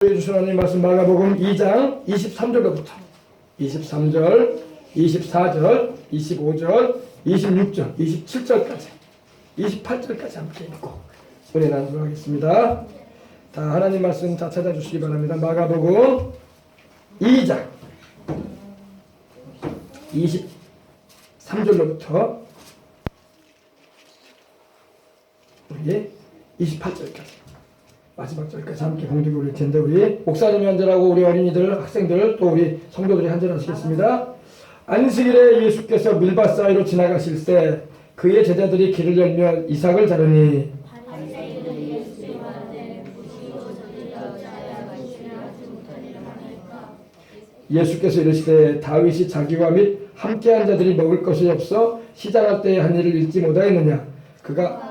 주신 하나님 말씀 마가복음 2장 23절로부터 23절, 24절, 25절, 26절, 27절까지 28절까지 함께 읽고 은혜 나누도록 하겠습니다. 다 하나님 말씀 다 찾아주시기 바랍니다. 마가복음 2장 23절로부터 우리 28절까지 마지막 절까지 함께 공독해 올릴 텐데, 우리 목사님이 한절하고 우리 어린이들, 학생들, 또 우리 성도들이 한절 하시겠습니다. 안식일에 예수께서 밀밭 사이로 지나가실 때 그의 제자들이 길을 열며 이삭을 자르니 예수께서 이르시되 다윗이 자기와 및 함께한 자들이 먹을 것이 없어 시장할 때의 한 일을 잊지 못하였느냐. 그가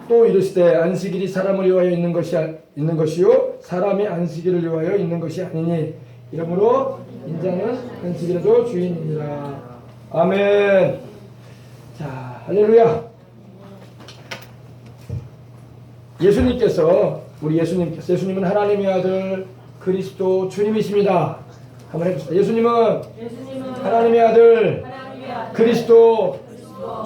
또 이르시되 안식일이 사람을 위하여 있는 것이요 사람이 안식일을 위하여 있는 것이 아니니 이러므로 인자는 안식일에도 주인이니라. 아멘. 자, 할렐루야. 예수님은 하나님의 아들 그리스도 주님이십니다. 한번 해봅시다. 예수님은 하나님의 아들 그리스도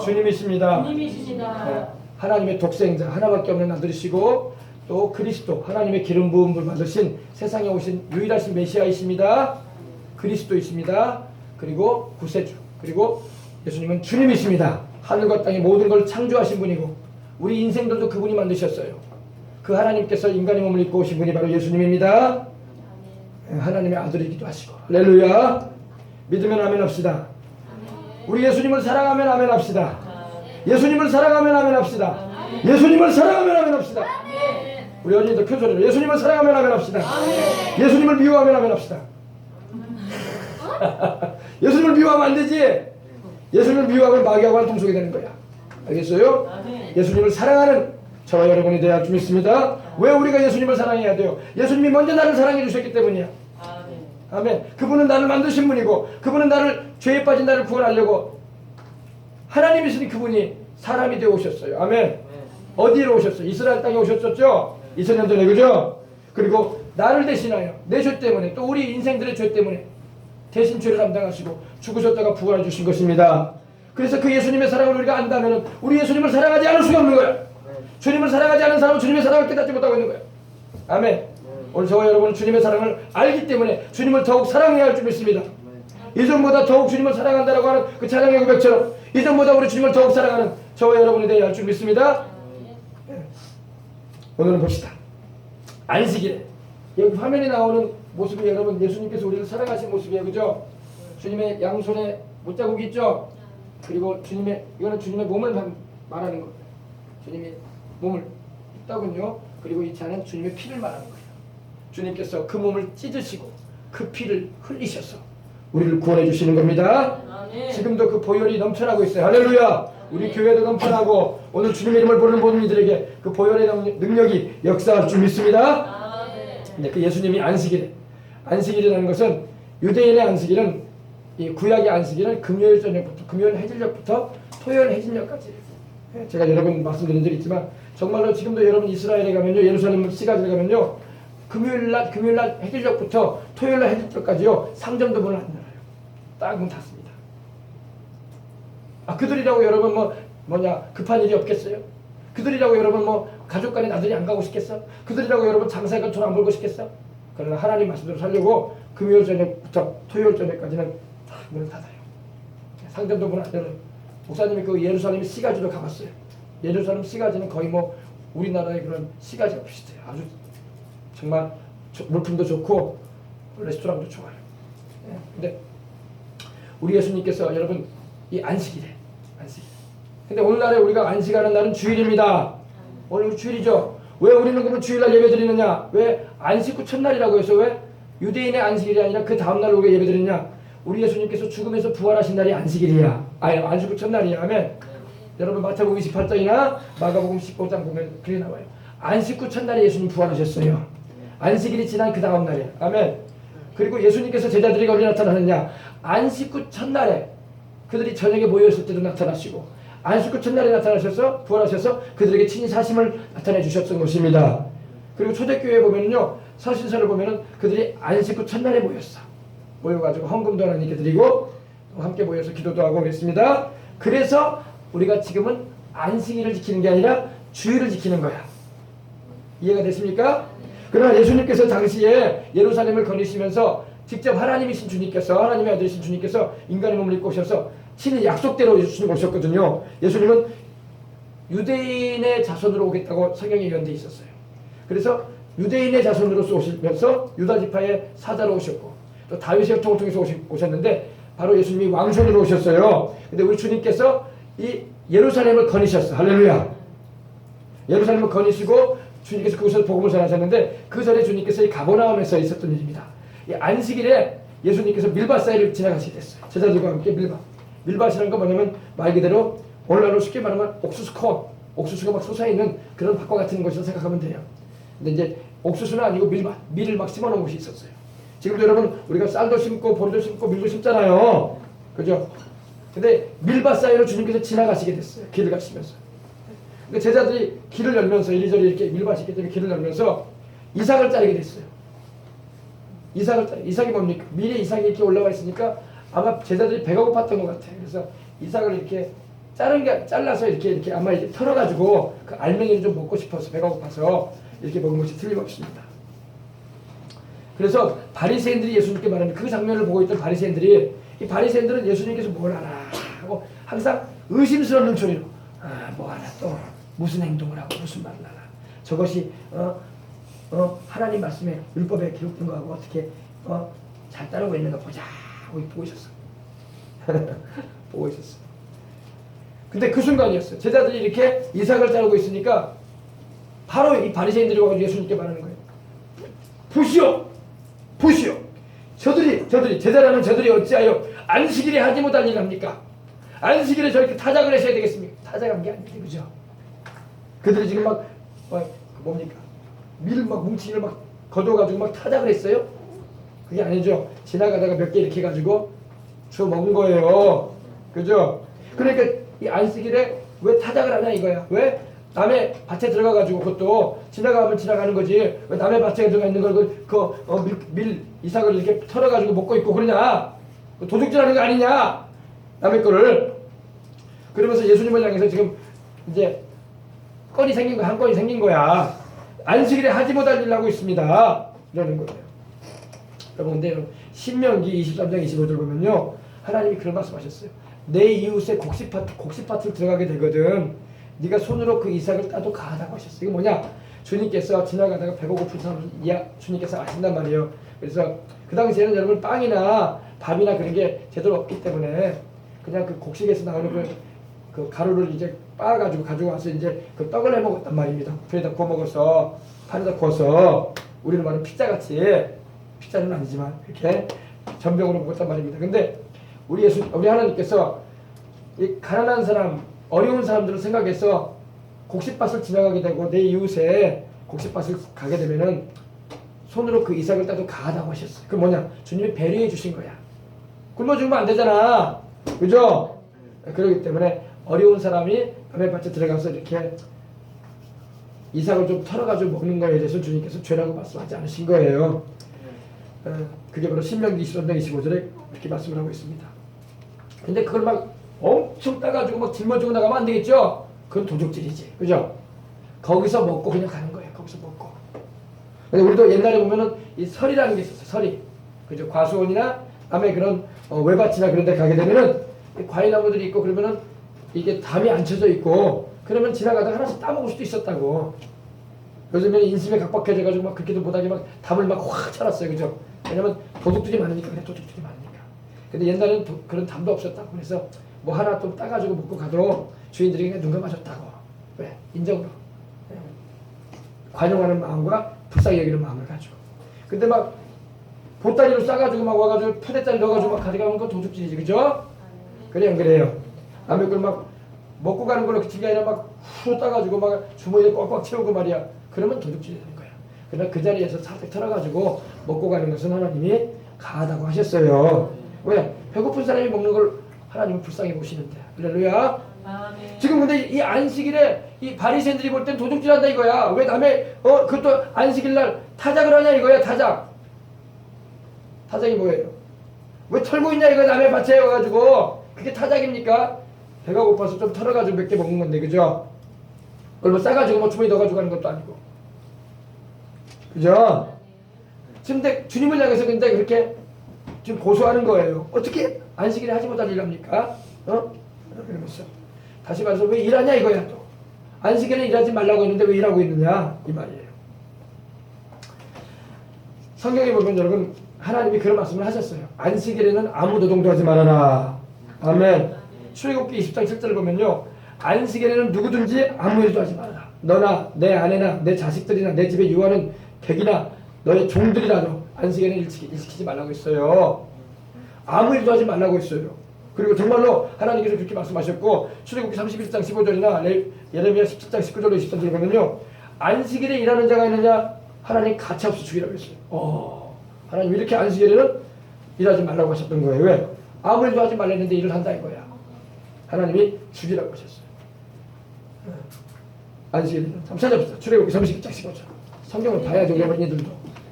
주님이십니다. 네. 하나님의 독생자, 하나밖에 없는 아들이시고 또 그리스도, 하나님의 기름 부음을 받으신 세상에 오신 유일하신 메시아이십니다. 그리스도이십니다. 그리고 구세주, 그리고 예수님은 주님이십니다. 하늘과 땅의 모든 걸 창조하신 분이고 우리 인생들도 그분이 만드셨어요. 그 하나님께서 인간의 몸을 입고 오신 분이 바로 예수님입니다. 하나님의 아들이기도 하시고. 할렐루야. 믿으면 아멘 합시다. 우리 예수님을 사랑하면 아멘 합시다. 예수님을 사랑하면 아멘 합시다. 예수님을 사랑하면 아멘 합시다. 우리 어린이들 큰 소리로 예수님을 사랑하면 아멘 합시다. 예수님을 미워하면 아멘 합시다. 예수님을 미워하면 안 되지. 예수님을 미워하면 마귀하고 한통속이 되는 거야. 알겠어요? 예수님을 사랑하는 저와 여러분이 되어야 할 줄 믿습니다. 왜 우리가 예수님을 사랑해야 돼요? 예수님이 먼저 나를 사랑해 주셨기 때문이야. 아멘. 그분은 나를 만드신 분이고 그분은 나를 죄에 빠진 나를 구원하려고 하나님이시니 그분이 사람이 되어 오셨어요. 아멘. 어디로 오셨어요? 이스라엘 땅에 오셨었죠? 2000년 전에, 그죠? 그리고 나를 대신하여 내 죄 때문에 또 우리 인생들의 죄 때문에 대신 죄를 감당하시고 죽으셨다가 부활해 주신 것입니다. 그래서 그 예수님의 사랑을 우리가 안다면 우리 예수님을 사랑하지 않을 수가 없는 거야. 주님을 사랑하지 않은 사람은 주님의 사랑을 깨닫지 못하고 있는 거야. 아멘. 오늘 저와 여러분은 주님의 사랑을 알기 때문에 주님을 더욱 사랑해야 할 줄 믿습니다. 이전보다 더욱 주님을 사랑한다라고 하는 그 찬양의 고백처럼 이전보다 우리 주님을 더욱 사랑하는 저와 여러분이 되어야 할 줄 믿습니다. 오늘은 봅시다. 안식일. 여기 화면에 나오는 모습이 여러분 예수님께서 우리를 사랑하신 모습이에요. 그죠? 주님의 양손에 못자국이 있죠? 그리고 이거는 주님의 몸을 말하는 거예요. 주님의 몸을 있다군요. 그리고 이 잔은 주님의 피를 말하는 거예요. 주님께서 그 몸을 찢으시고 그 피를 흘리셔서 우리를 구원해 주시는 겁니다. 아멘. 지금도 그 보혈이 넘쳐나고 있어요. 할렐루야. 우리 교회도 넘쳐나고 오늘 주님의 이름을 부르는 모든 이들에게 그 보혈의 능력이 역사할 줄 믿습니다. 근데 그 예수님이 안식일이라는 것은 유대인의 안식일은 이 구약의 안식일은 금요일 저녁부터 금요일 해질녘부터 토요일 해질녘까지. 제가 여러 번 말씀드린 적이 있지만 정말로 지금도 여러분 이스라엘에 가면요, 예루살렘 시가지에 가면요, 금요일날 해질녘부터 토요일날 해질녘까지요 상점도 문을 안 열어요. 딱 문 닫습니다. 그들이라고 여러분 급한 일이 없겠어요? 그들이라고 여러분 가족 간에 나들이 안 가고 싶겠어? 그들이라고 여러분 장사가 돈 안 벌고 싶겠어? 그러나 하나님 말씀대로 살려고 금요일 저녁부터 토요일 저녁까지는 다 문을 닫아요. 상점도 문 안 열어요. 목사님이 그 예루살렘 시가지로 가봤어요. 예루살렘 시가지는 거의 우리나라의 그런 시가지와 비슷해요. 아주 정말 물품도 좋고 레스토랑도 좋아요. 근데 우리 예수님께서 여러분 이 안식일. 근데 오늘날에 우리가 안식하는 날은 주일입니다. 오늘 주일이죠. 왜 우리는 그러면 주일날 예배 드리느냐? 왜 안식 후 첫날이라고 해서 왜 유대인의 안식일이 아니라 그 다음날 우리가 예배 드리느냐? 우리 예수님께서 죽음에서 부활하신 날이 안식일이야. 안식 후 첫날이야. 아멘. 여러분 마태복음 28장이나 마가복음 15장 보면 그게 나와요. 안식 후 첫날에 예수님 부활하셨어요. 안식일이 지난 그 다음 날이에요. 아멘. 그리고 예수님께서 제자들에게 어디 나타나느냐? 안식 후 첫날에 그들이 저녁에 모여있을 때도 나타나시고 안식구 첫날에 나타나셔서 부활하셔서 그들에게 친히 사심을 나타내 주셨던 것입니다. 그리고 초대교회에 보면은요, 서신서를 보면은 그들이 안식구 첫날에 모여가지고 헌금도 하나님께 드리고 함께 모여서 기도도 하고 그랬습니다. 그래서 우리가 지금은 안식일을 지키는 게 아니라 주일을 지키는 거야. 이해가 됐습니까? 그러나 예수님께서 당시에 예루살렘을 거니시면서 직접 하나님이신 주님께서, 하나님의 아들이신 주님께서 인간의 몸을 입고 오셔서 친히 약속대로 예수님 오셨거든요. 예수님은 유대인의 자손으로 오겠다고 성경에 예언되어 있었어요. 그래서 유대인의 자손으로서 오시면서 유다 지파의 사자로 오셨고 또 다윗의 혈통을 통해서 오셨는데 바로 예수님이 왕손으로 오셨어요. 근데 우리 주님께서 이 예루살렘을 거니셨어. 할렐루야. 예루살렘을 거니시고 주님께서 그곳에서 복음을 전하셨는데 그 전에 주님께서 이 가버나움에서 있었던 일입니다. 이 안식일에 예수님께서 밀밭 사이를 지나가시게 됐어요. 제자들과 함께 밀밭이라는 건 뭐냐면 말 그대로 오늘날로 쉽게 말하면 옥수수가 막 솟아있는 그런 밭과 같은 곳이라고 생각하면 돼요. 근데 이제 옥수수는 아니고 밀을 막 심어놓은 곳이 있었어요. 지금도 여러분 우리가 쌀도 심고 보리도 심고 밀도 심잖아요. 그죠? 근데 밀밭 사이로 주님께서 지나가시게 됐어요. 길을 가시면서. 근데 제자들이 길을 열면서 이리저리 이렇게 밀밭이 있기 때문에 길을 열면서 이삭을 자르게 됐어요. 이삭이 뭡니까? 밀에 이삭이 이렇게 올라와 있으니까 아마 제자들이 배가 고팠던 것 같아요. 그래서 이삭을 이렇게 잘라서 이렇게 아마 이렇게 털어가지고 그 알맹이를 좀 먹고 싶어서 배가 고파서 이렇게 먹은 것이 틀림없습니다. 그래서 바리새인들이 예수님께 말하는 그 장면을 보고 있던 바리새인들이 이 바리새인들은 예수님께서 뭘 하나 하고 항상 의심스러운 눈초리로 뭐 하나 또 무슨 행동을 하고 무슨 말을 하나 저것이 하나님 말씀에 율법에 기록된 거하고 어떻게 잘 따르고 있는가 보자 하고 보고 있었어. 보고 있었어. 근데 그 순간이었어요. 제자들이 이렇게 이삭을 자르고 있으니까 바로 이 바리새인들이 와서 예수님께 말하는 거예요. 보시오. 저들이 제자라는 저들이 어찌하여 안식일에 하지 못할 일을 합니까? 안식일에 저렇게 타작을 하셔야 되겠습니까? 타작한 게 아닌데 그죠? 그들이 지금 뭡니까? 밀을 막 뭉치기를 막 걷어가지고 막 타작을 했어요? 그게 아니죠. 지나가다가 몇 개 이렇게 해가지고 주워 먹은 거예요. 그죠? 그러니까 이 안식일에 왜 타작을 하냐 이거야. 왜? 남의 밭에 들어가가지고 그것도 지나가면 지나가는 거지. 왜 남의 밭에 들어가 있는 걸 밀 이삭을 이렇게 털어가지고 먹고 있고 그러냐? 도둑질하는 거 아니냐? 남의 거를. 그러면서 예수님을 향해서 지금 이제 한 건이 생긴 거야. 안식일에 하지 못할 일을 하고 있습니다. 이러는 거예요. 여러분, 근데 신명기 23장 25절 보면요. 하나님이 그런 말씀하셨어요. 내 이웃의 곡식밭을 들어가게 되거든. 네가 손으로 그 이삭을 따도 가하다고 하셨어요. 이게 뭐냐? 주님께서 지나가다가 배가 고픈 사람을 주님께서 아신단 말이에요. 그래서 그 당시에는 여러분 빵이나 밥이나 그런 게 제대로 없기 때문에 그냥 그 곡식에서 나오는 그 가루를 이제 빻아가지고 가지고 와서 이제 그 떡을 해 먹었단 말입니다. 불에다 구워 먹어서 판에다 구워서 우리는 말하는 피자같이, 피자는 아니지만 이렇게 전병으로 먹었단 말입니다. 근데 우리 하나님께서 이 가난한 사람, 어려운 사람들을 생각해서 곡식밭을 지나가게 되고 내 이웃에 곡식밭을 가게 되면은 손으로 그 이삭을 따도 가하다고 하셨어요. 그 뭐냐? 주님이 배려해 주신 거야. 굶어주면 안 되잖아. 그죠? 그렇기 때문에 어려운 사람이 남의 밭에 들어가서 이렇게 이삭을 좀 털어가지고 먹는 거에 대해서 주님께서 죄라고 말씀하지 않으신 거예요. 그게 바로 신명기 23장 25절에 이렇게 말씀을 하고 있습니다. 근데 그걸 막 엄청 따가지고 막 짊어지고 나가면 안 되겠죠? 그건 도둑질이지. 그죠? 거기서 먹고 그냥 가는 거예요. 거기서 먹고. 근데 우리도 옛날에 보면은 이 설이라는 게 있었어요. 설이. 그죠? 과수원이나 남의 그런 외밭이나 그런 데 가게 되면은 과일나무들이 있고 그러면은 이게 담이 안 쳐져 있고 그러면 지나가다가 하나씩 따먹을 수도 있었다고. 요즘에는 인심에 각박해져가지고 막 그렇게도 못하게 막 담을 막 확 쳐놨어요. 그죠? 왜냐면 도둑들이 많으니까. 그래, 도둑들이 많으니까. 근데 옛날에는 그런 담도 없었다고. 그래서 뭐 하나 좀 따가지고 먹고 가도 주인들이 그냥 눈 감아줬다고. 왜? 인정으로. 관용하는 마음과 불쌍히 여기는 마음을 가지고. 근데 막 보따리로 싸가지고 막 와가지고 푸대짜리 넣어가지고 막 가져가면 그건 도둑질이지. 그죠? 그래 안 그래요? 남의 걸 막 먹고 가는 걸로 그친 게 아니라 막 후 따가지고 막 주머니에 꽉꽉 채우고 말이야. 그러면 도둑질이 되는 거야. 그러나 그 자리에서 살짝 털어가지고 먹고 가는 것은 하나님이 가하다고 하셨어요. 왜? 배고픈 사람이 먹는 걸 하나님은 불쌍히 보시는데. 할렐루야. 아멘. 지금 근데 이 안식일에 이 바리새인들이 볼 땐 도둑질한다 이거야. 왜 남의 그것도 안식일 날 타작을 하냐 이거야. 타작이 뭐예요? 왜 털고 있냐 이거 남의 밭에 와가지고. 그게 타작입니까? 배가 고파서 좀 털어가지고 몇 개 먹는 건데, 그죠? 얼마 싸가지고 뭐 주머니 넣어가지고 가는 것도 아니고, 그죠? 근데 주님을 향해서 근데 그렇게 지금 고소하는 거예요. 어떻게 안식일에 하지 못할 일 합니까? 그러면서 다시 말해서 왜 일하냐 이거야. 또 안식일에 일하지 말라고 했는데 왜 일하고 있느냐 이 말이에요. 성경에 보면 여러분 하나님이 그런 말씀을 하셨어요. 안식일에는 아무 노동도 하지 말아라. 아멘. 출애굽기 20장 7절을 보면요, 안식일에는 누구든지 아무 일도 하지 말아라. 너나 내 아내나 내 자식들이나 내 집에 유하는 객이나 너의 종들이라도 안식일에는 일 시키지 말라고 했어요. 아무 일도 하지 말라고 했어요. 그리고 정말로 하나님께서 그렇게 말씀하셨고, 출애굽기 31장 15절이나 예레미야 17장 19절 20절을 보면요, 안식일에 일하는 자가 있느냐 하나님 가차없이 죽이라고 했어요. 하나님 이렇게 안식일에는 일하지 말라고 하셨던 거예요. 왜? 아무 일도 하지 말랬는데 일을 한다 이거야. 하나님이 죽이라고 하셨어요. 안식일에는 한번 찾아봅시다. 출애굽기 32장 15절. 성경을 봐야죠, 여러분들도.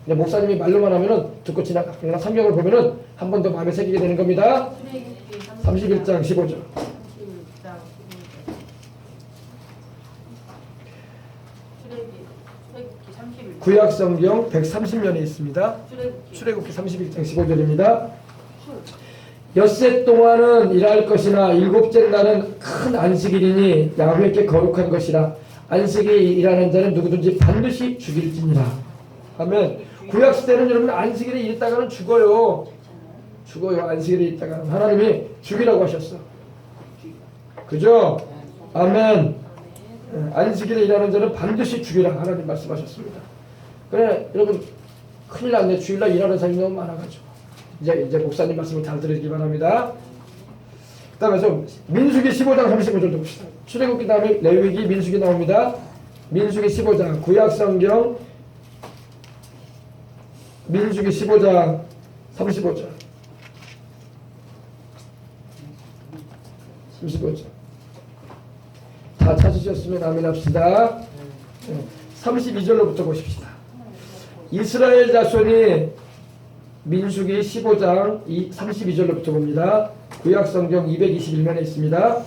그냥 목사님이 말로만 하면은 듣고 지나가. 그러나 성경을 보면은 한 번 더 마음에 새기게 되는 겁니다. 31장 15절. 구약 성경 130면에 있습니다. 출애굽기 31장 15절입니다. 엿새 동안은 일할 것이나 일곱째 날은 큰 안식일이니 야훼께 거룩한 것이라. 안식일에 일하는 자는 누구든지 반드시 죽일지니라. 하면 구약 시대는 여러분 안식일에 일했다가는 죽어요. 안식일에 있다가는 하나님이 죽이라고 하셨어. 그죠? 아멘. 안식일에 일하는 자는 반드시 죽이라 하나님 말씀하셨습니다. 그래 여러분 큰일 났네. 주일날 일하는 사람이 너무 많아가지고 이제 목사님 말씀을 잘 들으시기 바랍니다. 그 다음에 좀 민수기 15장 35절도 봅시다. 출애굽기 다음에 레위기 민수기 나옵니다. 민수기 15장 구약성경 민수기 15장 35절 35절 다 찾으셨으면 아멘 합시다. 32절로부터 보십시다. 이스라엘 자손이 민수기 15장 32절로부터 봅니다. 구약성경 221면에 있습니다.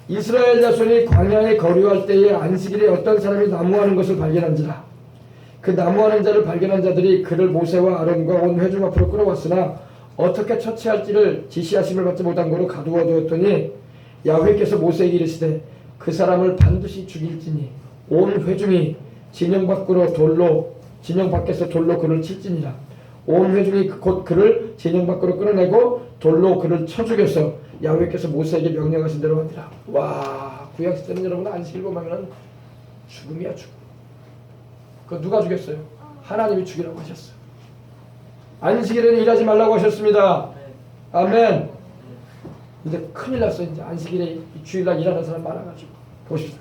이스라엘 자손이 광야에 거류할 때에 안식일에 어떤 사람이 나무하는 것을 발견한지라. 그 나무하는 자를 발견한 자들이 그를 모세와 아론과 온 회중 앞으로 끌어왔으나 어떻게 처치할지를 지시하심을 받지 못한 거로 가두어 두었더니 야훼께서 모세에게 이르시되 그 사람을 반드시 죽일지니 온 회중이 진영 밖에서 돌로 그를 칠지니라. 온 회중이 곧 그를 진영 밖으로 끌어내고 돌로 그를 쳐 죽여서 야훼께서 모세에게 명령하신 대로 하니라. 와, 구약시대는 여러분 안식일 보면 죽음이야, 죽음. 그거 누가 죽였어요? 하나님이 죽이라고 하셨어요. 안식일에는 일하지 말라고 하셨습니다. 아멘. 이제 큰일 났어. 이제 안식일에 주일날 일하는 사람 많아가지고 보십시다.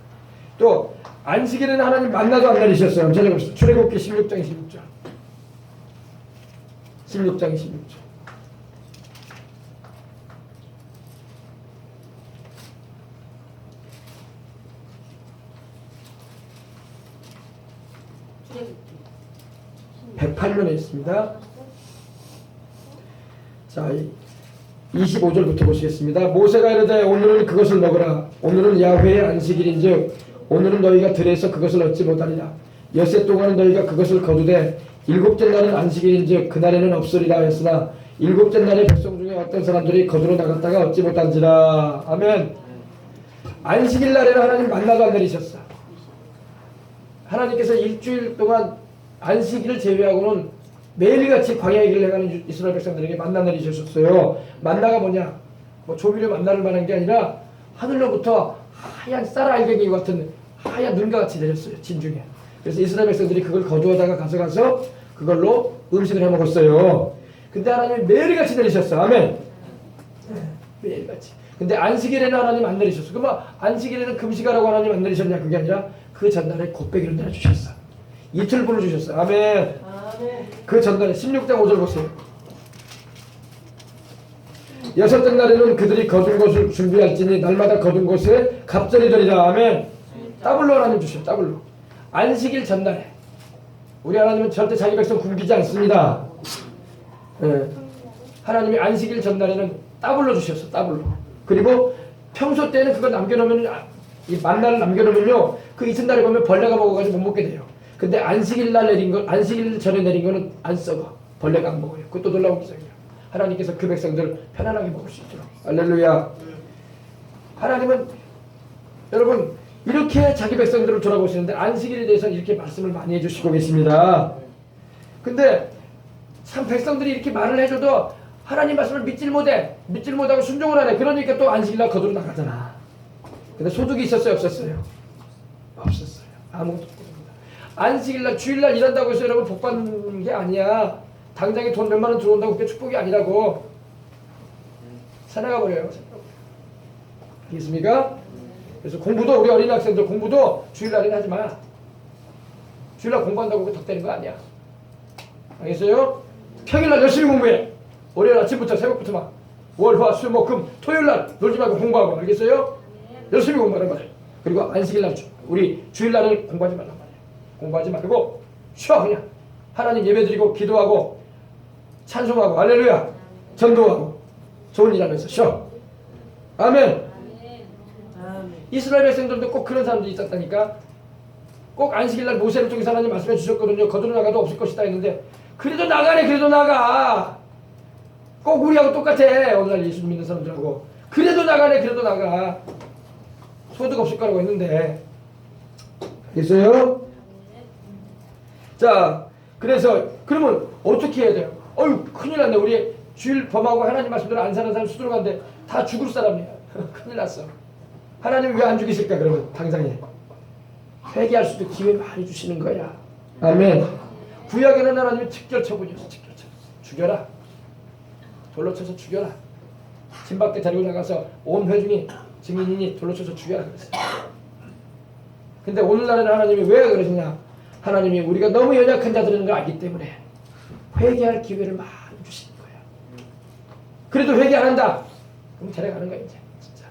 또 안식일에는 하나님 만나도 안 내리셨어요. 찾아봅시다. 출애굽기 16장 16절 16장 16절 네. 108면에 있습니다. 자, 25절부터 보시겠습니다. 모세가 이르되 오늘은 그것을 먹으라. 오늘은 야훼의 안식일인즉 오늘은 너희가 들에서 그것을 얻지 못하리라. 엿새 동안은 너희가 그것을 거두되 일곱째 날은 안식일인즉 그날에는 없으리라 했으나 일곱째 날에 백성 중에 어떤 사람들이 거두러 나갔다가 얻지 못한지라. 아멘. 안식일 날에는 하나님 만나도 안 내리셨어. 하나님께서 일주일 동안 안식일을 제외하고는 매일같이 광야의 길을 행하는 이스라엘 백성들에게 만나 내리셨어요. 만나가 뭐냐? 뭐 조미료 만나를 말한 게 아니라 하늘로부터 하얀 쌀알갱이 같은 하얀 눈과 같이 내렸어요. 진중에. 그래서 이스라엘 백성들이 그걸 거두어다가 가져가서 그걸로 음식을 해 먹었어요. 근데 하나님이 매일같이 내리셨어. 아멘. 매일같이. 근데 안식일에는 하나님 안 내리셨어. 그러면 안식일에는 금식하라고 하나님 안 내리셨냐? 그게 아니라 그 전날에 곱빼기를 내려주셨어. 이틀 보내주셨어. 아멘. 그 전날에 16장 5절 보세요. 여섯째 날에는 그들이 거둔 것을 준비할지니 날마다 거둔 것에 갑절이 되리라. 아멘. 더블로 하나님 주시오. 더블로. 안식일 전날에 우리 하나님은 절대 자기 백성 굶기지 않습니다. 예. 하나님이 안식일 전날에는 더블로 주셨어. 더블로. 그리고 평소 때는 그거 남겨놓으면 이 만나를 남겨놓으면요 그 이튿날에 보면 벌레가 먹어가지고 못 먹게 돼요. 근데 안식일 날 내린 거, 안식일 전에 내린 거는 안 썩어. 벌레가 안 먹어요. 그것도 놀라운 기적이에요. 하나님께서 그 백성들 편안하게 먹을 수 있도록. 할렐루야. 하나님은 여러분 이렇게 자기 백성들을 돌아보시는데 안식일에 대해서 이렇게 말씀을 많이 해주시고 계십니다. 근데 참 백성들이 이렇게 말을 해줘도 하나님 말씀을 믿질 못하고 순종을 안 해. 그러니까 또 안식일날 거두러 나가잖아. 근데 소득이 있었어요, 없었어요? 없었어요. 아무것도 없습니다. 안식일날 주일날 일한다고 해서 여러분 복 받는 게 아니야. 당장에 돈 몇만 원 들어온다고 그게 축복이 아니라고. 사나가 버려요. 알겠습니까? 그래서 공부도 우리 어린 학생들 공부도 주일날에는 하지 마. 주일날 공부한다고 그게 덕되는 거 아니야. 알겠어요? 평일날 열심히 공부해. 월요일 아침부터 새벽부터 막 월, 화, 수, 목, 금, 토요일날 놀지 말고 공부하고. 알겠어요? 열심히 공부하는 거예요. 그리고 안식일날 우리 주일날은 공부하지 말란 말이에요. 공부하지 말고 쉬어 그냥. 하나님 예배드리고 기도하고 찬송하고 할렐루야 전도하고 좋은 일 하면서 쉬어. 아멘. 이스라엘 백성들도 꼭 그런 사람들이 있었다니까. 꼭 안식일날 모세를 통해서 하나님 말씀해 주셨거든요. 거두러 나가도 없을 것이다 했는데 그래도 나가네. 그래도 나가. 꼭 우리하고 똑같아. 오늘날 예수 믿는 사람들하고. 그래도 나가네. 그래도 나가. 소득 없을 거라고 했는데. 알겠어요? 자, 그래서 그러면 어떻게 해야 돼요? 어휴 큰일 났네. 우리 주일 범하고 하나님 말씀대로 안 사는 사람 수두룩 한데 다 죽을 사람이야. 큰일 났어. 하나님이 왜 안 죽이실까? 그러면 당장에 회개할 수도 기회 많이 주시는 거야. 아멘. 구약에는 하나님이 특별 처분이었어. 특별 처분. 죽여라. 돌로 쳐서 죽여라. 진 밖에 데리고 나가서 온 회중이 증인이니 돌로 쳐서 죽여라 그랬어. 근데 오늘날에는 하나님이 왜 그러시냐? 하나님이 우리가 너무 연약한 자들인 걸 알기 때문에 회개할 기회를 많이 주시는 거야. 그래도 회개 안 한다. 그럼 데려가는 거야 이제 진짜.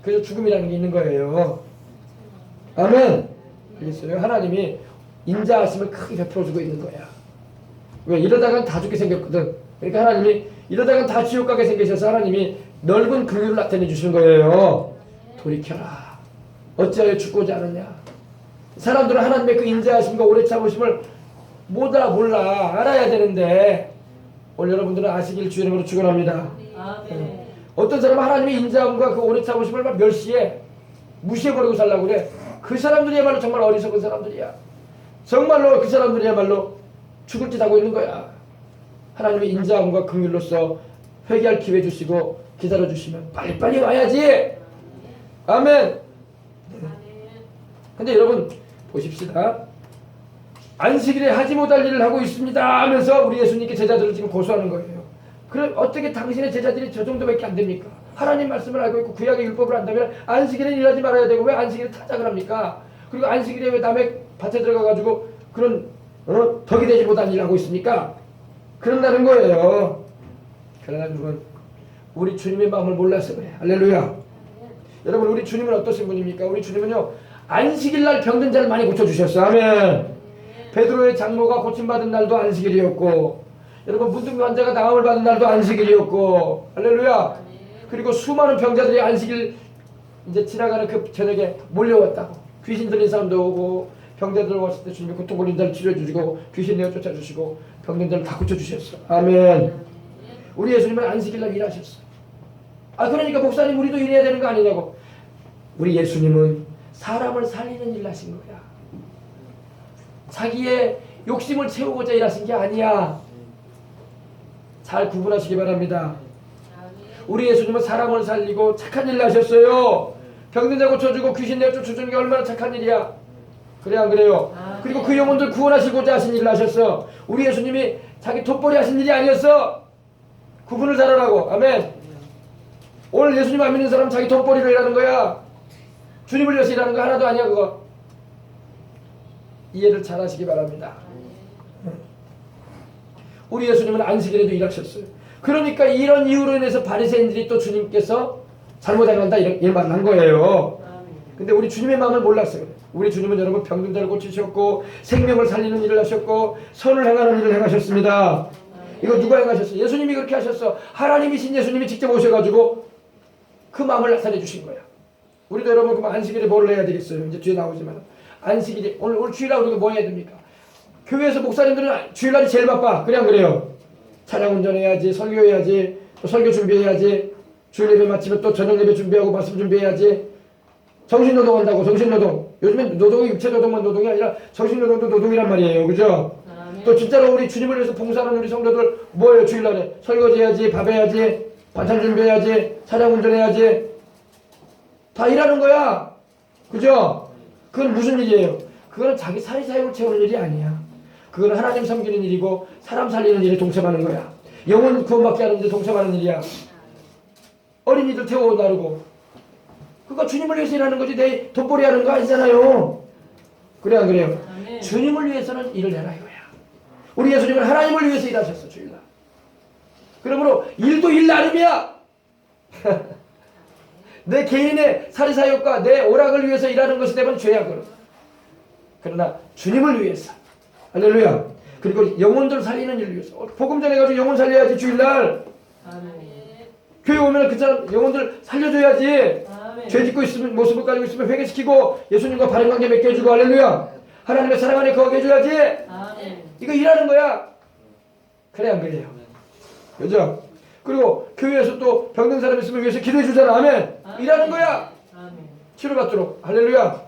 그래서 죽음이라는 게 있는 거예요. 아멘. 알겠어요? 하나님이 인자하심을 크게 베풀어주고 있는 거야. 왜? 이러다간 다 죽게 생겼거든. 그러니까 하나님이 이러다간 다 지옥 가게 생기셔서 하나님이 넓은 긍휼을 나타내 주시는 거예요. 돌이켜라. 어찌하여 죽고자 하느냐. 사람들은 하나님의 그 인자하심과 오래 참으심을 몰라. 알아야 되는데 오늘 여러분들은 아시길 주의 이름으로 축원합니다. 어떤 사람은 하나님의 인자함과 그 오래 참으심을 막 멸시해. 무시해버리고 살라고 그래. 그 사람들이야말로 정말 어리석은 사람들이야. 정말로 그 사람들이야말로 죽을 짓 하고 있는 거야. 하나님의 인자함과 긍휼로서 회개할 기회 주시고 기다려주시면 빨리빨리 와야지. 아멘. 근데 여러분 보십시다. 안식일에 하지 못할 일을 하고 있습니다 하면서 우리 예수님께 제자들을 지금 고소하는 거예요. 그럼 어떻게 당신의 제자들이 저 정도밖에 안 됩니까? 하나님 말씀을 알고 있고 구약의 율법을 안다면 안식일에 일하지 말아야 되고 왜 안식일에 타작을 합니까? 그리고 안식일에 왜 남의 밭에 들어가가지고 그런 덕이 되지 못한 일을 하고 있습니까? 그런다는 거예요. 그러나 여러분 우리 주님의 마음을 몰라서 그래. 할렐루야. 여러분 우리 주님은 어떠신 분입니까? 우리 주님은요 안식일날 병든 자를 많이 고쳐주셨어. 아멘. 베드로의 장모가 고침받은 날도 안식일이었고 여러분 문둥이 환자가 나음을 받은 날도 안식일이었고 할렐루야. 그리고 수많은 병자들이 안식일 이제 지나가는 그 저녁에 몰려왔다고. 귀신 들린 사람도 오고 병자들 왔을 때 주님이 고통 걸린 자를 치료해주시고 귀신 내어 쫓아주시고 병든 자를 다 고쳐주셨어. 아멘. 우리 예수님은 안식일날 일하셨어. 그러니까 목사님 우리도 일해야 되는 거 아니냐고. 우리 예수님은 사람을 살리는 일을 하신 거야. 자기의 욕심을 채우고자 일하신 게 아니야. 잘 구분하시기 바랍니다. 우리 예수님은 사람을 살리고 착한 일을 하셨어요. 병든 자 고쳐주고 귀신 내어 쫓아주는 게 얼마나 착한 일이야. 그래 안 그래요? 그리고 그 영혼들 구원하시고자 하신 일을 하셨어. 우리 예수님이 자기 돈벌이 하신 일이 아니었어. 구분을 잘하라고. 아멘. 오늘 예수님 안 믿는 사람은 자기 돈벌이로 일하는 거야. 주님을 위해서 일하는 거 하나도 아니야 그거. 이해를 잘 하시기 바랍니다. 우리 예수님은 안식일에도 일하셨어요. 그러니까 이런 이유로 인해서 바리새인들이 또 주님께서 잘못 행한다 이런 말을 한 거예요. 근데 우리 주님의 마음을 몰랐어요. 우리 주님은 여러분 병든 자를 고치셨고 생명을 살리는 일을 하셨고 선을 행하는 일을 행하셨습니다. 이거 누가 행하셨어요? 예수님이 그렇게 하셨어. 하나님이신 예수님이 직접 오셔가지고 그 마음을 나타내 주신 거야. 우리도 여러분 그럼 안식일에 뭘 해야 되겠어요? 이제 뒤에 나오지만 안식일에 오늘 주일날 우리가 뭐 해야 됩니까? 교회에서 목사님들은 주일날이 제일 바빠. 그냥 그래요. 차량 운전해야지, 설교해야지, 또 설교 준비해야지, 주일 예배 마치면 또 저녁 예배 준비하고 말씀 준비해야지. 정신노동 한다고, 정신노동. 요즘엔 노동이 육체노동만 노동이 아니라 정신노동도 노동이란 말이에요. 그죠? 또 진짜로 우리 주님을 위해서 봉사하는 우리 성도들 뭐예요? 주일날에 설거지 해야지, 밥 해야지, 반찬 준비해야지, 차량 운전해야지. 다 일하는 거야. 그죠? 그건 무슨 일이에요? 그거는 자기 사리사욕을 채우는 일이 아니야. 그거는 하나님 섬기는 일이고 사람 살리는 일에 동참하는 거야. 영혼 구원받게 하는 데 동참하는 일이야. 어린이들 태워 나르고 그거 주님을 위해서 일하는 거지 내 돈벌이 하는 거 아니잖아요. 그래 안 그래요? 아멘. 주님을 위해서는 일을 해라 이거야. 우리 예수님은 하나님을 위해서 일하셨어 주일날. 그러므로 일도 일 나름이야. 내 개인의 사리사욕과 내 오락을 위해서 일하는 것이 되면 죄야 그럼. 그러나 주님을 위해서 할렐루야. 그리고 영혼들 살리는 일을 위해서 복음 전해가지고 영혼 살려야지 주일날. 아멘. 교회 오면 그 사람 영혼들 살려줘야지. 아멘. 죄 짓고 있으면 모습을 가지고 있으면 회개시키고 예수님과 바른 관계 맺게 해주고 할렐루야. 하나님의 사랑 안에 거하게 해줘야지. 아멘. 이거 일하는 거야. 그래 안 그래요? 그죠? 그리고 교회에서 또 병든 사람 있으면 위해서 기도해 주잖아. 아멘. 아멘. 일하는 거야. 아멘. 치료받도록 할렐루야.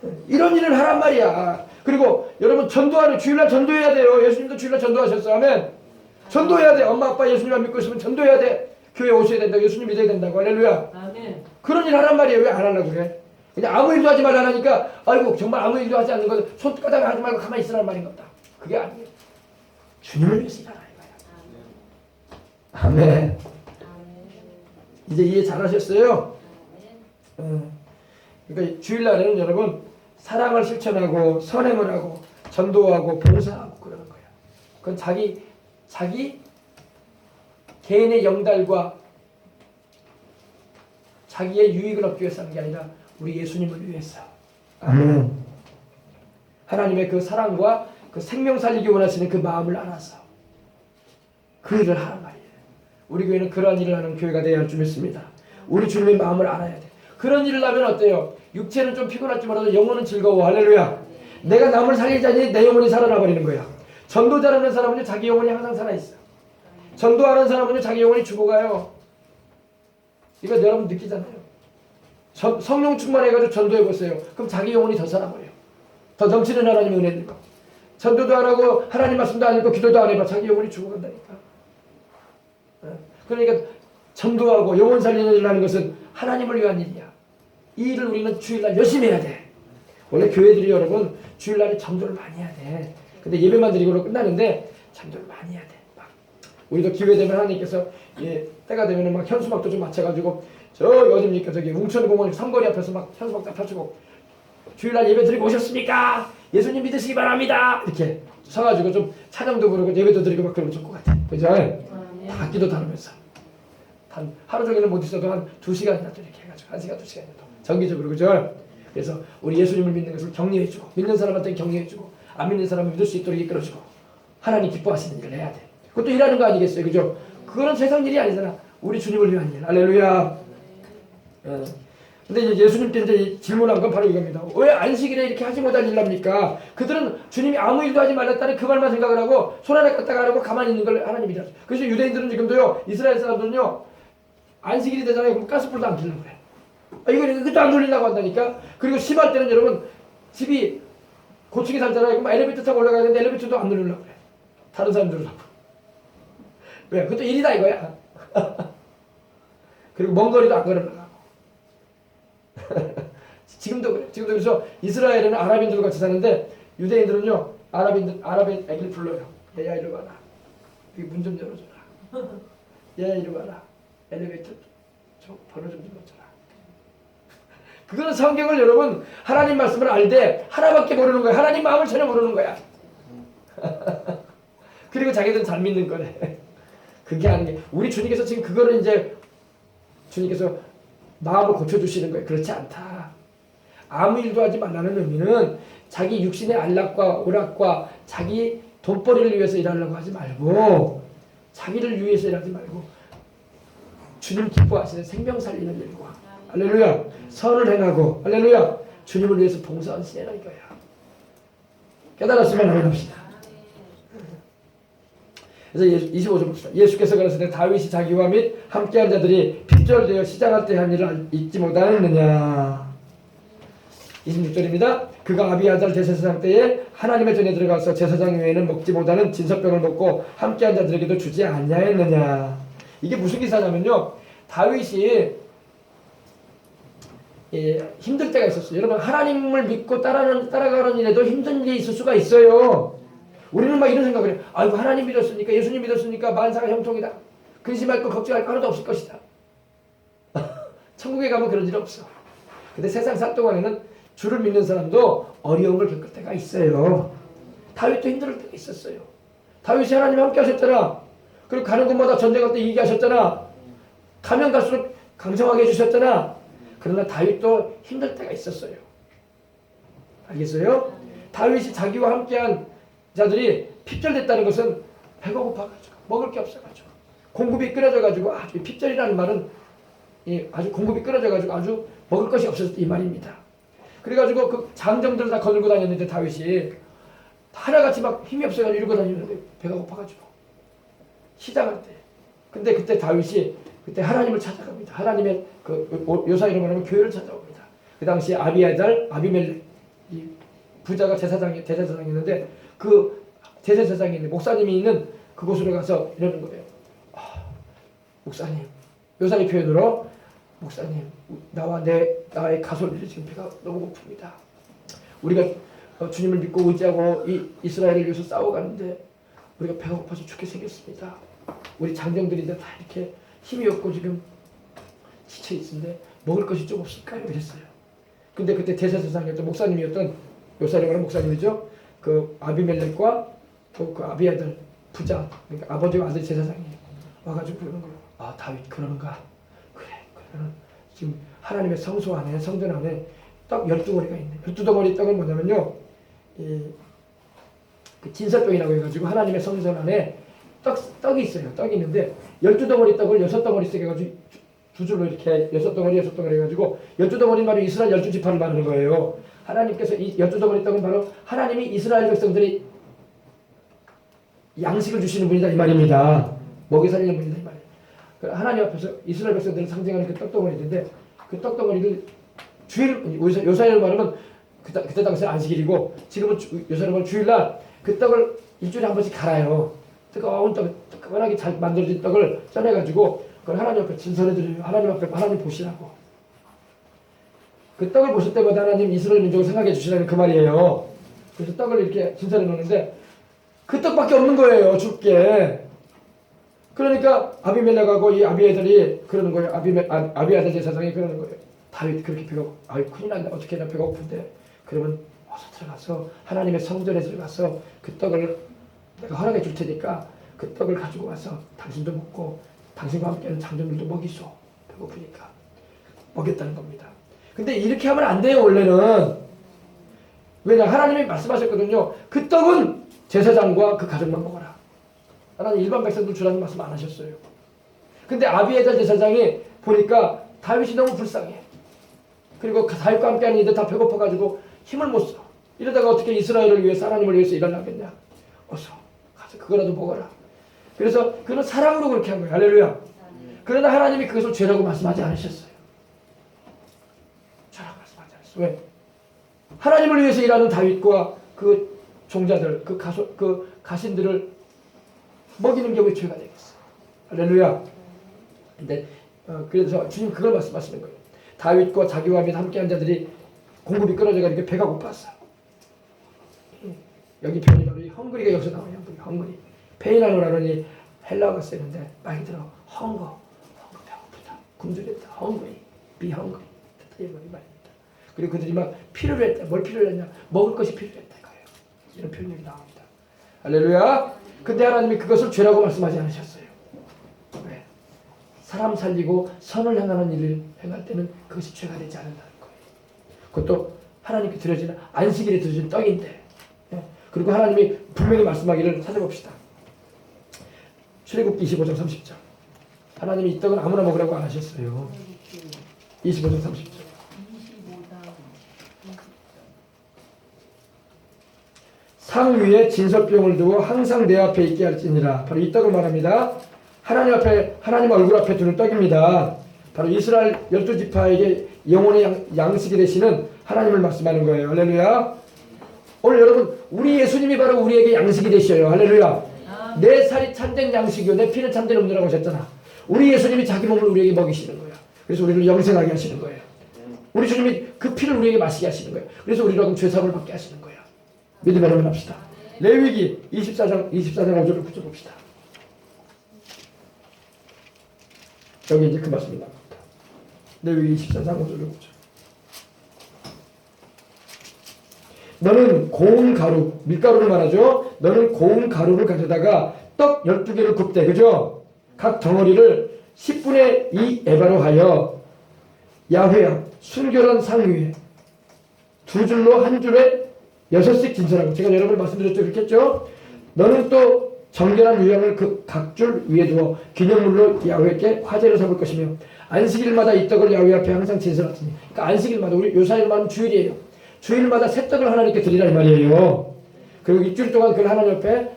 아멘. 이런 일을 하란 말이야. 그리고 여러분 전도하는 주일날 전도해야 돼요. 예수님도 주일날 전도하셨어. 아멘. 전도해야 돼. 엄마 아빠 예수님만 믿고 있으면 전도해야 돼. 교회 오셔야 된다고. 예수님 믿어야 된다고. 할렐루야. 아멘. 그런 일 하란 말이에요. 왜 안 하려고 그래? 그냥 아무 일도 하지 말라니까 아이고 정말 아무 일도 하지 않는 거 손가락에 하지 말고 가만히 있으라는 말인 겁니다. 그게 아니에요. 주님을 위해서 일하라 이거야. 아멘. 아멘. 이제 이해 잘하셨어요? 그러니까 주일날에는 여러분 사랑을 실천하고 선행을 하고 전도하고 봉사하고 그러는 거예요. 그건 자기 개인의 영달과 자기의 유익을 얻기 위해서 하는 게 아니라 우리 예수님을 위해서. 아멘. 하나님의 그 사랑과 그 생명 살리기 원하시는 그 마음을 알아서 그 일을 하란 말이에요. 우리 교회는 그런 일을 하는 교회가 되어야 할 줄 믿습니다. 우리 주님의 마음을 알아야 돼. 그런 일을 하면 어때요? 육체는 좀 피곤할지 몰라도 영혼은 즐거워. 할렐루야. 내가 남을 살리자니 내 영혼이 살아나 버리는 거야. 전도자라는 사람은 자기 영혼이 항상 살아있어. 전도하는 사람은 자기 영혼이 죽어가요. 이거 여러분 느끼잖아요. 성령 충만해가지고 전도해보세요. 그럼 자기 영혼이 더 살아버려요. 더 넘치는 하나님의 은혜들과. 전도도 안 하고 하나님 말씀도 안 읽고 기도도 안 해봐. 자기 영혼이 죽어간다니까. 그러니까 전도하고 영혼 살리는 일을 하는 것은 하나님을 위한 일이야. 이 일을 우리는 주일날 열심히 해야 돼. 원래 교회들이 여러분 주일날에 전도를 많이 해야 돼. 근데 예배만 드리고 끝나는데 전도를 많이 해야 돼. 막 우리도 기회되면 하나님께서 때가 되면 막 현수막도 좀 맞춰가지고 저기 어딥니까 저기 웅천공원 삼거리 앞에서 막 현수막 딱 펼치고 주일날 예배 드리고 오셨습니까? 예수님 믿으시기 바랍니다. 이렇게 서가지고 좀 찬양도 부르고 예배도 드리고 막 그러면 좋을 것 같아. 그죠? 다 기도 다루면서 한 하루 종일은 못 있어도 한 2시간이나 또 이렇게 해가지고 1시간 2시간이나 또 정기적으로. 그죠? 그래서 우리 예수님을 믿는 것을 격려해주고 믿는 사람한테 격려해주고 안 믿는 사람을 믿을 수 있도록 이끌어주고 하나님 기뻐하시는 일을 해야 돼. 그것도 일하는 거 아니겠어요? 그죠? 그거는 세상 일이 아니잖아. 우리 주님을 위한 일. 할렐루야. 근데 이제 예수님께 이제 질문한 건 바로 이겁니다. 왜 안식일에 이렇게 하지 못할 일 합니까? 그들은 주님이 아무 일도 하지 말랬다는 그 말만 생각을 하고 손 하나 깠다가 하고 가만히 있는 걸 하나님이라. 그래서 유대인들은 지금도요, 이스라엘 사람들은요, 안식일이 되잖아요. 그럼 가스불도 안 켜려고 그래. 이것도 안 돌리려고 한다니까. 그리고 심할 때는 여러분 집이 고층에 살잖아요. 그럼 엘리베이터 타고 올라가야 되는데 엘리베이터도 안 누르려고 그래. 다른 사람들은 왜? 그것도 일이다 이거야. 그리고 먼 거리도 안 걸어나가고. 지금도 그래. 지금도 그래서 이스라엘에는 아랍인들 같이 사는데 유대인들은요, 아랍인 애기를 불러요. 얘야 이리 와라. 여기 문 좀 열어줘라. 얘야 이리 와라. 엘리베이터 저 번호 좀 눌러줘라. 그거는 성경을 여러분 하나님 말씀을 알되 하나밖에 모르는 거야. 하나님 마음을 전혀 모르는 거야. 그리고 자기들은 잘 믿는 거래. 그게 아닌 게 우리 주님께서 지금 그거를 이제 주님께서 마음을 고쳐주시는 거예요. 그렇지 않다. 아무 일도 하지 말라는 의미는 자기 육신의 안락과 오락과 자기 돈벌이를 위해서 일하려고 하지 말고 자기를 위해서 일하지 말고 주님 기뻐하시는 생명 살리는 일과 할렐루야 선을 행하고 할렐루야 주님을 위해서 봉사한 시내라 이거야. 깨달았으면 아멘합시다. 그래서 25절 봅시다. 예수께서 가라사대 다윗이 자기와 및 함께한 자들이 핍절되어 시장할 때 한 일을 잊지 못하느냐. 26절입니다. 그가 아비아달 제사장 때에 하나님의 전에 들어가서 제사장 외에는 먹지 못하는 진설병을 먹고 함께한 자들에게도 주지 아니하였느냐. 이게 무슨 기사냐면요. 다윗이 힘들 때가 있었어요. 여러분 하나님을 믿고 따라가는 일에도 힘든 일이 있을 수가 있어요. 우리는 막 이런 생각을 해요. 아이고 하나님 믿었으니까 예수님 믿었으니까 만사가 형통이다. 근심할 거 걱정할 거 하나도 없을 것이다. 천국에 가면 그런 일 없어. 근데 세상 살 동안에는 주를 믿는 사람도 어려움을 겪을 때가 있어요. 다윗도 힘들 때가 있었어요. 다윗이 하나님 함께 하셨잖아. 그리고 가는 곳마다 전쟁할 때 이기게 하셨잖아. 가면 갈수록 강성하게 해주셨잖아. 그러나 다윗도 힘들 때가 있었어요. 알겠어요? 다윗이 자기와 함께한 자들이 핍절됐다는 것은 배가 고파가지고 먹을 게 없어가지고 공급이 끊어져가지고 아주 핍절이라는 말은 아주 공급이 끊어져가지고 아주 먹을 것이 없었을 때 이 말입니다. 그래가지고 그 장정들을 다 거들고 다녔는데 다윗이 하나같이 막 힘이 없어가지고 이러고 다니는데 배가 고파가지고 시장할 때 근데 그때 다윗이 그때 하나님을 찾아갑니다. 하나님의 그 요사이로 말하면 교회를 찾아옵니다. 그 당시에 아비아달, 아비멜렉 이 부자가 대제사장이었는데 그 대제사장이 있는 목사님이 있는 그곳으로 가서 이러는 거예요. 목사님, 요사이 표현으로 목사님, 나의 가솔들이 지금 배가 너무 고픕니다. 우리가 주님을 믿고 의지하고 이스라엘을 위해서 싸워가는데 우리가 배가 고파서 죽게 생겼습니다. 우리 장정들이 다 이렇게 힘이 없고 지금 지쳐 있는데 먹을 것이 좀 없을까요? 이랬어요. 근데 그때 대제사장이었던 목사님이었던 요사이라는 목사님이죠. 그 아비멜렉과 그 아비아들 부자, 그러니까 아버지와 아들 제사장이 와가지고 그러는 거예요. 아 다윗 그러는가? 그래. 그러면 지금 하나님의 성소 안에 성전 안에 떡 12덩어리가 있네. 12덩어리 떡은 뭐냐면요. 그 진설병이라고 해가지고 하나님의 성전 안에 떡이 있어요. 떡이 있는데 12덩어리 떡을 6덩어리 쓰게 해가지고 두 줄로 이렇게 6덩어리 해가지고 12덩어리는 바로 이스라엘 12지파를 말하는 거예요. 하나님께서 이 12덩어리 떡은 바로 하나님이 이스라엘 백성들이 양식을 주시는 분이다 이 말입니다. 먹여 살리는 분이다 이 말이에요. 하나님 앞에서 이스라엘 백성들을 상징하는 그 떡덩어리인데 그 떡덩어리를 주일 요사이를 말하면 그때 당시 안식일이고 지금은 요사이를 말하면 주일날 그 떡을 일주일에 한 번씩 갈아요. 뜨거운 떡, 뜨끈하게 잘 만들어진 떡을 꺼내가지고 그걸 하나님 앞에 진설해드려요. 하나님 앞에 하나님 보시라고. 그 떡을 보실 때마다 하나님 이스라엘 민족을 생각해 주시라는 그 말이에요. 그래서 떡을 이렇게 진설해 놓는데 그 떡밖에 없는 거예요. 줄게. 그러니까 아비멜렉하고 이 아비아들이 그러는 거예요. 아비아들 제사장이 그러는 거예요. 다윗 그렇게 배가 큰일 난다. 어떻게 나 배가 고픈데. 그러면 어서 들어가서 하나님의 성전에 들어가서 그 떡을 내가 허락해 줄 테니까 그 떡을 가지고 와서 당신도 먹고 당신과 함께하는 장정들도 먹이소. 배고프니까. 먹였다는 겁니다. 근데 이렇게 하면 안 돼요. 원래는. 왜냐 하나님이 말씀하셨거든요. 그 떡은 제사장과 그 가족만 먹어라. 하나님 일반 백성들 주라는 말씀 안 하셨어요. 근데 아비에달 제사장이 보니까 다윗이 너무 불쌍해. 그리고 다윗과 함께하는 이들 다 배고파가지고 힘을 못 써. 이러다가 어떻게 이스라엘을 위해서 하나님을 위해서 일을 하겠냐. 어서 가서 그거라도 먹어라. 그래서 그는 사랑으로 그렇게 한 거예요. 할렐루야. 그러나 하나님이 그것을 죄라고 말씀하지 않으셨어요. 죄라고 말씀하지 않으셨어요. 왜? 하나님을 위해서 일하는 다윗과 그 종자들, 그 가신들을 먹이는 게 왜 죄가 되겠어? 할렐루야. 근데 그래서 주님 그걸 말씀하시는 거예요. 다윗과 자기와 및 함께한 자들이 공급이 끊어져가지고 배가 고팠어. 여기 표현이 바로 이 헝그리가 여기서 나와요. 헝그리. 페이나노라는 헬라어가 쓰였는데 말 그대로 헝거 배고프다. 굶주렸다. 헝그리. 비 헝그리. 이 말입니다. 그리고 그들이 막 필요로 했다. 뭘 필요로 했냐? 먹을 것이 필요했다. 이거예요. 이런 표현이 나옵니다. 할렐루야. 근데 하나님이 그것을 죄라고 말씀하지 않으셨어요. 사람 살리고 선을 행하는 일을 행할 때는 그것이 죄가 되지 않는다는 거예요. 그것도 하나님께 드려지는 안식일에 드려진 떡인데. 예. 그리고 하나님이 분명히 말씀하기를 찾아봅시다. 출애굽기 25장 30절. 하나님이 이 떡은 아무나 먹으라고 안 하셨어요. 25장 30절. 상 위에 진설병을 두고 항상 내 앞에 있게 할지니라. 바로 이 떡을 말합니다. 하나님 얼굴 앞에 두는 떡입니다. 바로 이스라엘 12지파에게 영혼의 양식이 되시는 하나님을 말씀하는 거예요. 할렐루야. 오늘 여러분, 우리 예수님이 바로 우리에게 양식이 되셔요. 할렐루야. 내 살이 참된 양식이요 내 피는 참된 음료라고 하셨잖아. 우리 예수님이 자기 몸을 우리에게 먹이시는 거야. 그래서 우리를 영생하게 하시는 거예요. 우리 주님이 그 피를 우리에게 마시게 하시는 거예요. 그래서 우리로 죄사함을 받게 하시는 거예요. 믿음의 여러분 합시다. 레위기 24장 5절을 붙여봅시다. 여기 이제 그 말씀이 나옵니다. 레위기 24장 5절을 보죠. 너는 고운 가루, 밀가루를 말하죠. 너는 고운 가루를 가져다가 떡 12개를 굽되, 그죠? 각 덩어리를 10분의 2 에바로 하여 야훼 앞 순결한 상 위에 두 줄로 한 줄에 6씩 진설하고, 제가 여러분 말씀드렸죠. 그렇게 했죠. 너는 또 정결한 유향을 그 각 줄 위에 두어 기념물로 야훼께 화제를 삼을 것이며 안식일마다 이 떡을 야훼 앞에 항상 진설하시니. 그러니까 안식일마다, 우리 요사일 말은 주일이에요. 주일마다 새 떡을 하나님께 드리라 이 말이에요. 그리고 일주일 동안 그걸 하나님 앞에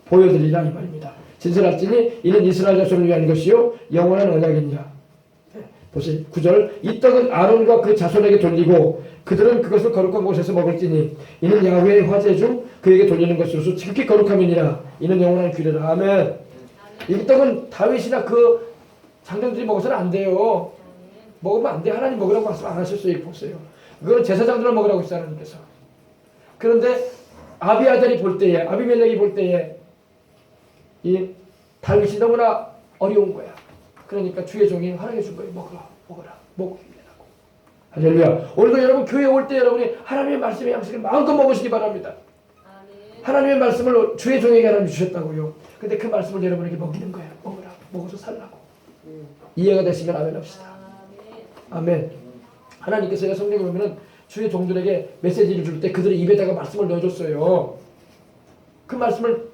보여드리라 이 말입니다. 진설할지니 이는 이스라엘 자손을 위한 것이요 영원한 언약이니라. 보세요. 9절. 이 떡은 아론과 그 자손에게 돌리고 그들은 그것을 거룩한 곳에서 먹을지니 이는 야훼의 화제 중 그에게 돌리는 것으로서 지극히 거룩함이니라. 이는 영원한 규례라. 아멘. 이 떡은 다윗이나 그 장정들이 먹어서는 안 돼요. 먹으면 안 돼. 하나님 먹으라고 말씀 안 하셨어요. 보세요. 그건 제사장들을 먹으라고 했어요. 하나님께서. 그런데 아비아들이 볼 때에, 아비멜렉이 볼 때에 이 다윗이 너무나 어려운 거야. 그러니까 주의 종이 허락해 준 거예요. 먹어라. 먹기 위해라고. 할렐루야. 오늘도 여러분 교회 올 때 여러분이 하나님의 말씀의 양식을 마음껏 먹으시기 바랍니다. 하나님의 말씀을 주의 종에게 하나님 주셨다고요. 근데 그 말씀을 여러분에게 먹이는 거야. 먹으라. 먹어서 살라고. 이해가 되시면 아멘 합시다. 아멘. 하나님께서 성경에 보면은 주의 종들에게 메시지를 줄 때 그들의 입에다가 말씀을 넣어줬어요. 그 말씀을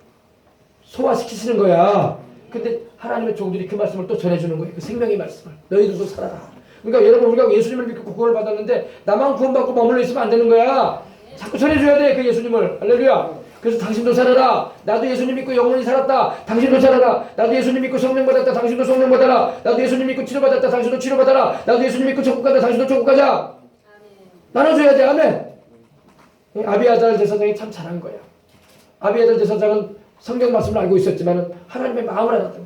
소화시키시는 거야. 근데 하나님의 종들이 그 말씀을 또 전해주는 거예요. 그 생명의 말씀을. 너희들도 살아라. 그러니까 여러분, 우리가 예수님을 믿고 구원을 받았는데 나만 구원받고 머물러 있으면 안 되는 거야. 자꾸 전해줘야 돼. 그 예수님을. 할렐루야. 그래서 당신도 살아라. 나도 예수님 믿고 영원히 살았다. 당신도 살아라. 나도 예수님 믿고 성령 받았다. 당신도 성령 받아라. 나도 예수님 믿고 치료 받았다. 당신도 치료 받아라. 나도 예수님 믿고 천국 가다. 당신도 천국 가자. 나눠줘야 돼. 아멘. 아비아달 제사장이 참 잘한 거야. 아비아달 제사장은 성경 말씀을 알고 있었지만 하나님의 마음을 알았던 거야.